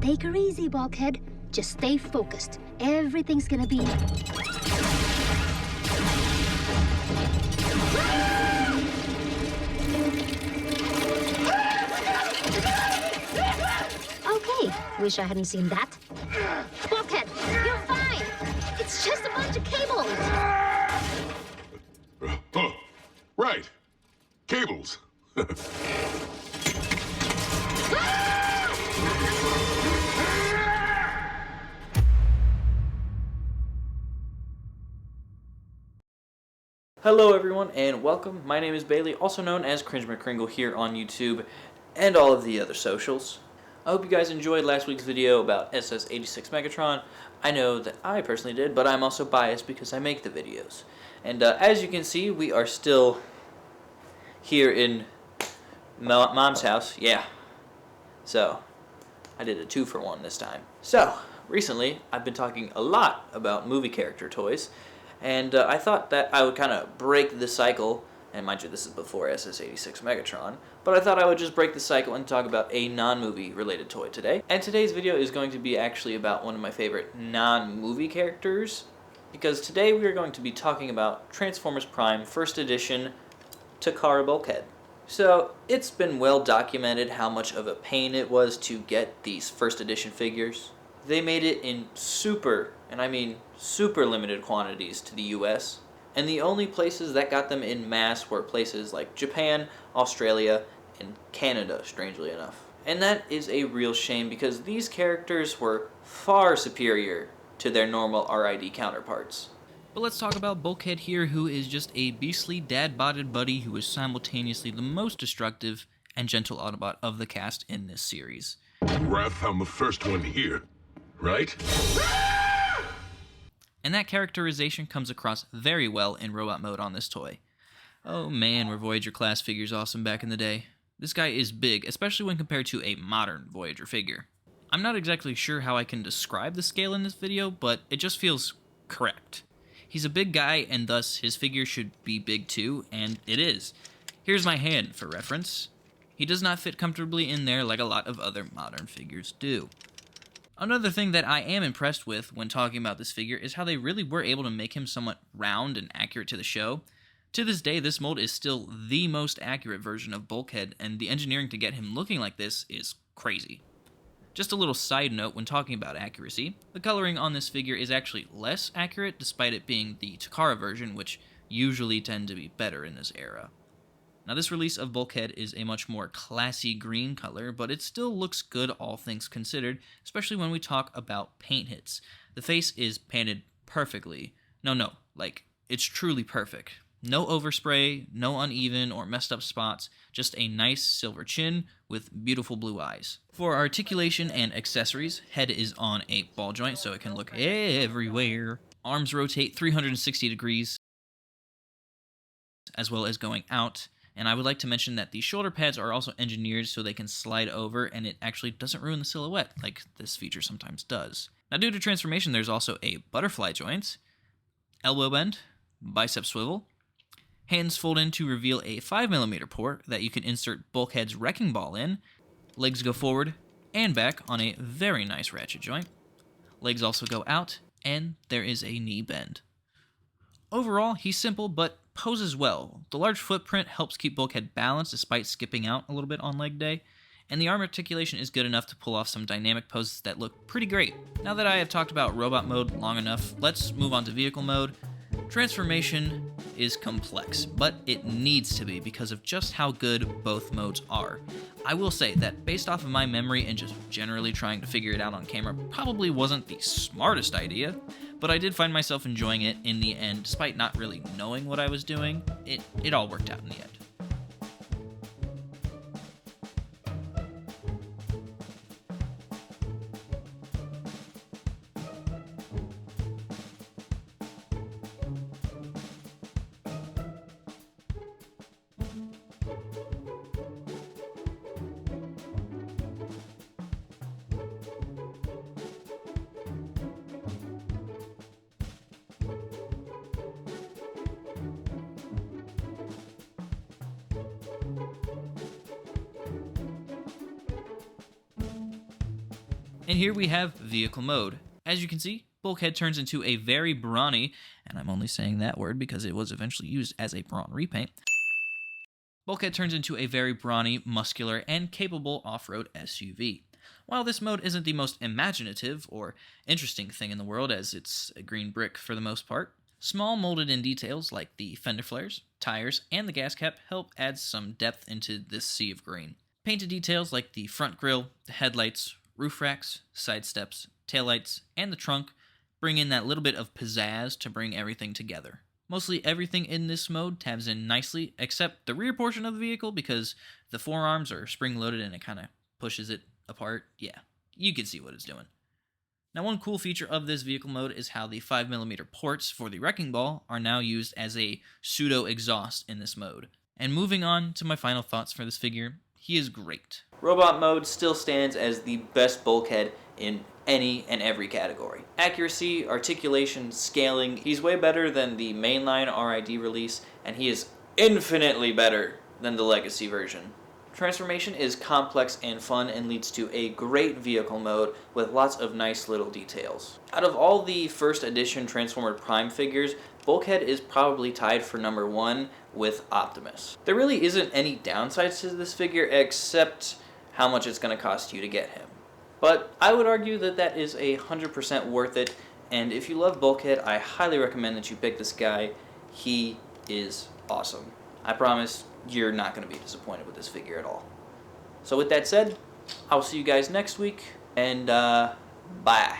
Take her easy, Bulkhead. Just stay focused. Everything's gonna be... Okay, wish I hadn't seen that. Bulkhead, you're fine. It's just a bunch of cables. Oh, right. Cables. Hello everyone and welcome. My name is Bailey, also known as CringeMcCringle here on YouTube and all of the other socials. I hope you guys enjoyed last week's video about SS-86 Megatron. I know that I personally did, but I'm also biased because I make the videos. And as you can see, we are still here in Mom's house. Yeah. So, I did a 2-for-1 this time. So, recently, I've been talking a lot about movie character toys. And I thought that I would kind of break the cycle, and mind you, this is before SS-86 Megatron, but I thought I would just break the cycle and talk about a non-movie related toy today. And today's video is going to be actually about one of my favorite non-movie characters, because today we are going to be talking about Transformers Prime First Edition Takara Bulkhead. So, it's been well documented how much of a pain it was to get these First Edition figures. They made it in super, and I mean super limited quantities to the US, and the only places that got them in mass were places like Japan, Australia, and Canada, strangely enough. And that is a real shame because these characters were far superior to their normal RID counterparts. But let's talk about Bulkhead here, who is just a beastly dad-botted buddy who is simultaneously the most destructive and gentle Autobot of the cast in this series. Wrath, I'm the first one here, right? And that characterization comes across very well in robot mode on this toy. Oh man, were Voyager class figures awesome back in the day. This guy is big, especially when compared to a modern Voyager figure. I'm not exactly sure how I can describe the scale in this video, but it just feels correct. He's a big guy, and thus his figure should be big too, and it is. Here's my hand for reference. He does not fit comfortably in there like a lot of other modern figures do. Another thing that I am impressed with when talking about this figure is how they really were able to make him somewhat round and accurate to the show. To this day, this mold is still the most accurate version of Bulkhead, and the engineering to get him looking like this is crazy. Just a little side note when talking about accuracy, the coloring on this figure is actually less accurate despite it being the Takara version, which usually tend to be better in this era. Now this release of Bulkhead is a much more classy green color, but it still looks good all things considered, especially when we talk about paint hits. The face is painted perfectly. No, it's truly perfect. No overspray, no uneven or messed up spots, just a nice silver chin with beautiful blue eyes. For articulation and accessories, head is on a ball joint so it can look everywhere. Arms rotate 360 degrees, as well as going out. And I would like to mention that the shoulder pads are also engineered so they can slide over and it actually doesn't ruin the silhouette like this feature sometimes does. Now due to transformation, there's also a butterfly joint, elbow bend, bicep swivel, hands fold in to reveal a 5mm port that you can insert Bulkhead's wrecking ball in, legs go forward and back on a very nice ratchet joint, legs also go out, and there is a knee bend. Overall, he's simple but poses well. The large footprint helps keep Bulkhead balanced despite skipping out a little bit on leg day, and the arm articulation is good enough to pull off some dynamic poses that look pretty great. Now that I have talked about robot mode long enough, let's move on to vehicle mode. Transformation is complex, but it needs to be because of just how good both modes are. I will say that based off of my memory and just generally trying to figure it out on camera probably wasn't the smartest idea, but I did find myself enjoying it in the end despite not really knowing what I was doing. It all worked out in the end. And here we have vehicle mode. As you can see, Bulkhead turns into a very brawny, and I'm only saying that word because it was eventually used as a brawn repaint. Bulkhead turns into a very brawny, muscular, and capable off-road SUV. While this mode isn't the most imaginative or interesting thing in the world, as it's a green brick for the most part, small molded-in details like the fender flares, tires, and the gas cap help add some depth into this sea of green. Painted details like the front grille, the headlights, roof racks, side steps, taillights, and the trunk bring in that little bit of pizzazz to bring everything together. Mostly everything in this mode tabs in nicely, except the rear portion of the vehicle because the forearms are spring-loaded and it kind of pushes it apart. Yeah, you can see what it's doing. Now, one cool feature of this vehicle mode is how the 5mm ports for the Wrecking Ball are now used as a pseudo-exhaust in this mode. And moving on to my final thoughts for this figure, he is great. Robot mode still stands as the best Bulkhead in any and every category. Accuracy, articulation, scaling, he's way better than the mainline RID release, and he is infinitely better than the Legacy version. Transformation is complex and fun and leads to a great vehicle mode with lots of nice little details. Out of all the first edition Transformer Prime figures, Bulkhead is probably tied for number 1 with Optimus. There really isn't any downsides to this figure except how much it's going to cost you to get him. But I would argue that that is 100% worth it, and if you love Bulkhead, I highly recommend that you pick this guy. He is awesome. I promise you're not going to be disappointed with this figure at all. So with that said, I'll see you guys next week, and bye.